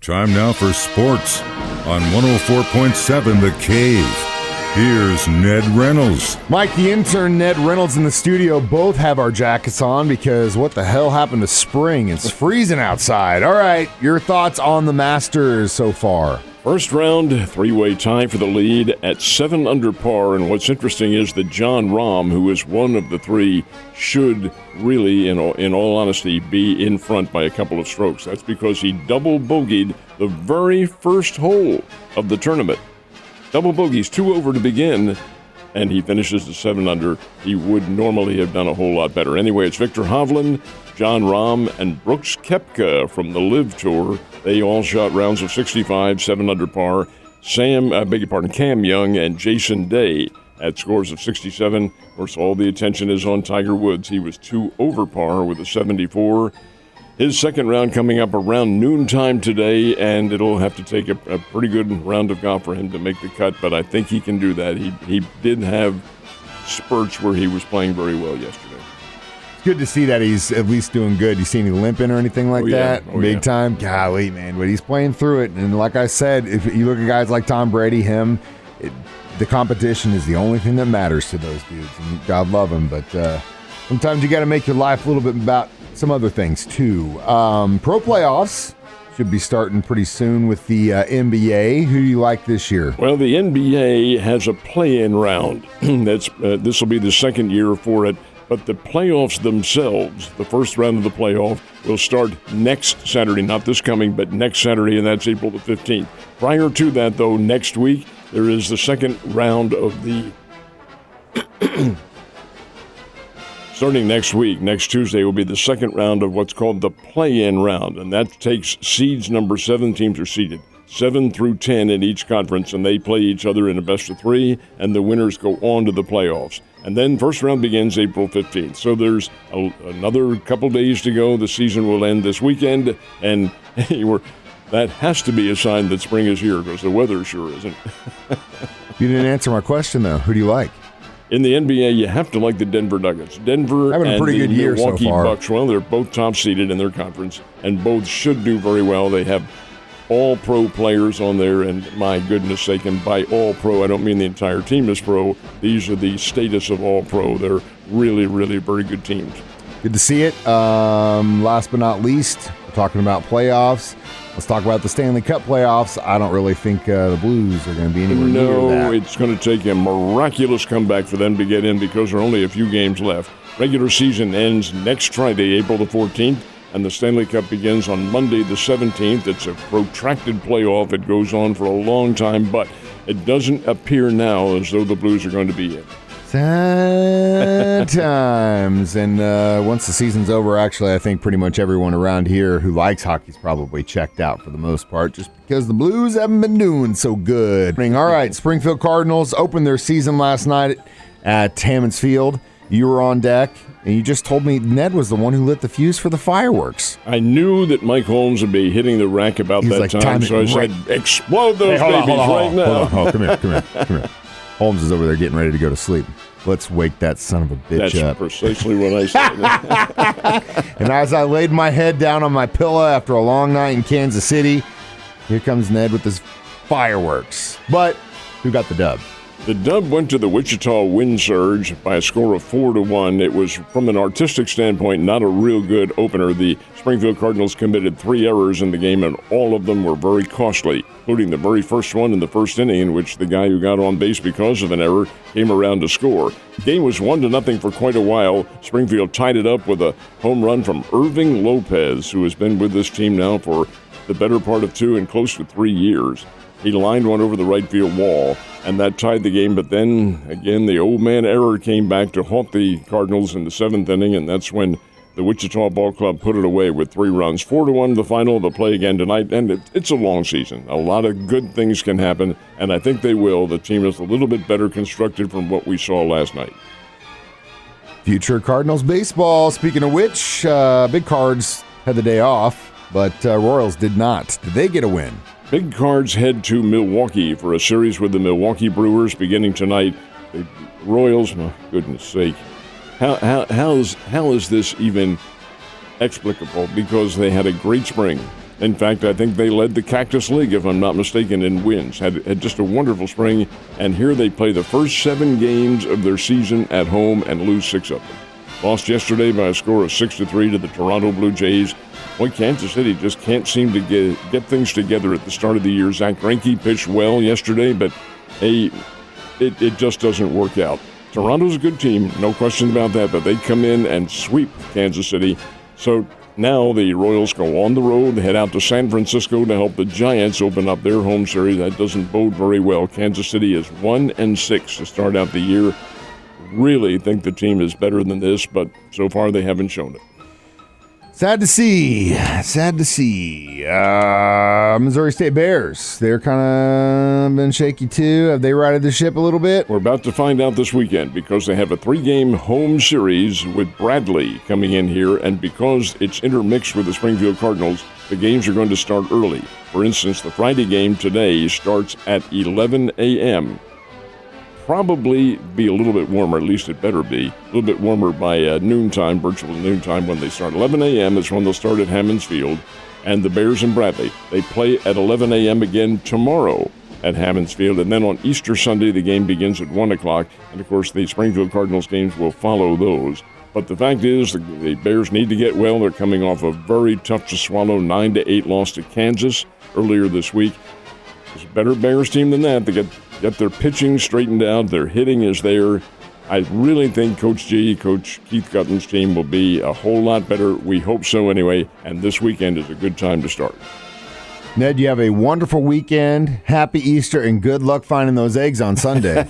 Time now for sports on 104.7 The Cave. Here's Ned Reynolds. Mike, the intern, Ned Reynolds in the studio both have our jackets on because what the hell happened to spring? It's freezing outside. All right, your thoughts on the Masters so far? First round, three-way tie for the lead at 7 under par. And what's interesting is that Jon Rahm, who is one of the three, should really, in all honesty, be in front by a couple of strokes. That's because he double bogeyed the very first hole of the tournament. Double bogeys, 2 over to begin, and he finishes at 7 under. He would normally have done a whole lot better. Anyway, it's Viktor Hovland, Jon Rahm, and Brooks Koepka from the LIV Tour. They all shot rounds of 65, 7 under par. Cam Young and Jason Day at scores of 67. Of course, all the attention is on Tiger Woods. He was 2 over par with a 74. His second round coming up around noontime today, and it'll have to take a pretty good round of golf for him to make the cut, but I think he can do that. He did have spurts where he was playing very well yesterday. It's good to see that he's at least doing good. You see any limping or anything like that? Big time? Golly, man, but he's playing through it. And like I said, if you look at guys like Tom Brady, the competition is the only thing that matters to those dudes. And God love them, but sometimes you got to make your life a little bit about some other things, too. Pro playoffs should be starting pretty soon with the NBA. Who do you like this year? Well, the NBA has a play-in round. This will be the second year for it. But the playoffs themselves, the first round of the playoff, will start next Saturday. Not this coming, but next Saturday, and that's April the 15th. Prior to that, though, next week, there is the second round of the... Starting next week, next Tuesday, will be the second round of what's called the play-in round, and that takes seeds number 7. Teams are seeded 7 through 10 in each conference, and they play each other in a best-of-3, and the winners go on to the playoffs. And then first round begins April 15th. So there's another couple days to go. The season will end this weekend, and that has to be a sign that spring is here because the weather sure isn't. You didn't answer my question, though. Who do you like? In the NBA, you have to like the Denver Nuggets. Denver having a pretty and good the year Milwaukee so far. Bucks, well, they're both top-seeded in their conference, and both should do very well. They have all-pro players on there, and my goodness sake, and by all-pro, I don't mean the entire team is pro. These are the status of all-pro. They're really, really very good teams. Good to see it. Last but not least, we're talking about playoffs. Let's talk about the Stanley Cup playoffs. I don't really think the Blues are going to be anywhere near that. No, it's going to take a miraculous comeback for them to get in because there are only a few games left. Regular season ends next Friday, April the 14th, and the Stanley Cup begins on Monday the 17th. It's a protracted playoff. It goes on for a long time, but it doesn't appear now as though the Blues are going to be in. Sad times. And once the season's over, actually, I think pretty much everyone around here who likes hockey's probably checked out for the most part, just because the Blues haven't been doing so good. All right, Springfield Cardinals opened their season last night at Hammons Field. You were on deck, and you just told me Ned was the one who lit the fuse for the fireworks. I knew that Mike Holmes would be hitting the rack about that time, so I said, explode those babies right now. Hold on. Come here. Holmes is over there getting ready to go to sleep. Let's wake that son of a bitch up. That's precisely what I said. And as I laid my head down on my pillow after a long night in Kansas City, here comes Ned with his fireworks. But who got the dub? The dub went to the Wichita Wind Surge by a score of 4-1. It was, from an artistic standpoint, not a real good opener. The Springfield Cardinals committed 3 errors in the game, and all of them were very costly, including the very first one in the first inning, in which the guy who got on base because of an error came around to score. The game was 1-0 for quite a while. Springfield tied it up with a home run from Irving Lopez, who has been with this team now for the better part of 2 and close to 3 years. He lined one over the right field wall, and that tied the game. But then, again, the old man error came back to haunt the Cardinals in the 7th inning, and that's when the Wichita Ball Club put it away with 3 runs. 4-1 the final. They'll play again tonight, and it's a long season. A lot of good things can happen, and I think they will. The team is a little bit better constructed from what we saw last night. Future Cardinals baseball. Speaking of which, Big Cards had the day off, but Royals did not. Did they get a win? Big Cards head to Milwaukee for a series with the Milwaukee Brewers beginning tonight. The Royals, my goodness sake. How is this even explicable? Because they had a great spring. In fact, I think they led the Cactus League, if I'm not mistaken, in wins. Had just a wonderful spring, and here they play the first 7 games of their season at home and lose 6 of them. Lost yesterday by a score of 6-3 to the Toronto Blue Jays. Boy, Kansas City just can't seem to get things together at the start of the year. Zach Greinke pitched well yesterday, but it just doesn't work out. Toronto's a good team, no question about that, but they come in and sweep Kansas City. So now the Royals go on the road, head out to San Francisco to help the Giants open up their home series. That doesn't bode very well. Kansas City is 1-6 to start out the year. Really think the team is better than this, but so far they haven't shown it. Sad to see. Missouri State Bears. They're kind of been shaky too. Have they righted the ship a little bit? We're about to find out this weekend because they have a 3-game home series with Bradley coming in here, and because it's intermixed with the Springfield Cardinals, the games are going to start early. For instance, the Friday game today starts at 11 a.m. Probably be a little bit warmer, at least it better be. A little bit warmer by noontime, virtual noontime when they start. 11 a.m. is when they'll start at Hammons Field. And the Bears and Bradley, they play at 11 a.m. again tomorrow at Hammons Field. And then on Easter Sunday, the game begins at 1 o'clock. And, of course, the Springfield Cardinals games will follow those. But the fact is the Bears need to get well. They're coming off a very tough-to-swallow 9-8 loss to Kansas earlier this week. It's a better Bears team than that. They get their pitching straightened out. Their hitting is there. I really think Coach Keith Gutton's team will be a whole lot better. We hope so anyway. And this weekend is a good time to start. Ned, you have a wonderful weekend. Happy Easter and good luck finding those eggs on Sunday.